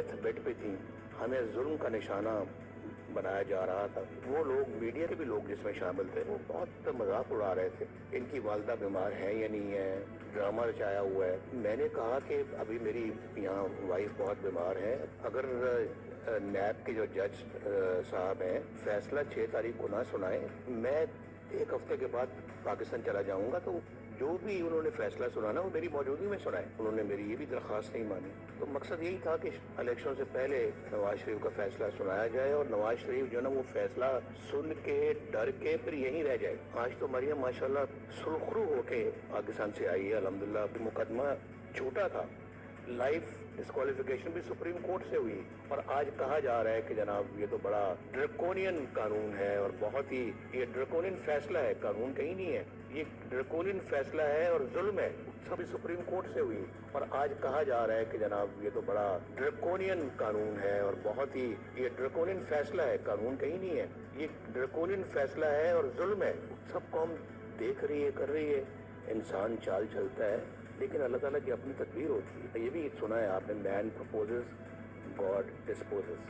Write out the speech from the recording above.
Death bed پہ تھیں، ہمیں ظلم کا نشانہ بنایا جا رہا تھا. وہ لوگ میڈیا کے بھی لوگ جس میں شامل تھے وہ بہت مذاق اڑا رہے تھے. ان کی والدہ بیمار ہے یا نہیں ہے، ڈرامہ رچایا ہوا ہے. میں نے کہا کہ ابھی میری یہاں وائف بہت بیمار ہے، اگر نیب کے جو جج صاحب ہیں فیصلہ 6 تاریخ کو نہ سنائیں، میں 1 ہفتے کے بعد پاکستان چلا جاؤں گا. تو جو بھی انہوں نے فیصلہ سنانا وہ میری موجودگی میں سنائے. انہوں نے میری یہ بھی درخواست نہیں مانی. تو مقصد یہی تھا کہ الیکشن سے پہلے نواز شریف کا فیصلہ سنایا جائے، اور نواز شریف جو ہے نا وہ فیصلہ سن کے ڈر کے پھر یہیں رہ جائے. آج تو مریم ماشاءاللہ سرخرو ہو کے پاکستان سے آئی ہے الحمدللہ. مقدمہ جھوٹا تھا، لائف ڈسکوالیفیکیشن بھی سپریم کورٹ سے ہوئی، اور آج کہا جا رہا ہے کہ جناب یہ تو بڑا ڈرکونین قانون ہے اور بہت ہی یہ ڈرکونین فیصلہ ہے، قانون کہیں نہیں ہے، یہ ڈرکونین فیصلہ ہے اور ظلم ہے، سبھی سپریم کورٹ سے ہوئی. اور آج کہا جا رہا ہے کہ جناب یہ تو بڑا ڈرکونین قانون ہے اور بہت ہی یہ ڈرکونین فیصلہ ہے، قانون کہیں نہیں ہے، یہ ڈرکونین فیصلہ ہے اور ظلم ہے. سب قوم دیکھ رہی ہے، کر رہی ہے. انسان چال چلتا ہے لیکن اللہ تعالیٰ کی اپنی تدبیر ہوتی ہے. یہ بھی سنا ہے آپ نے، مین پرپوزز گاڈ ڈسپوزز.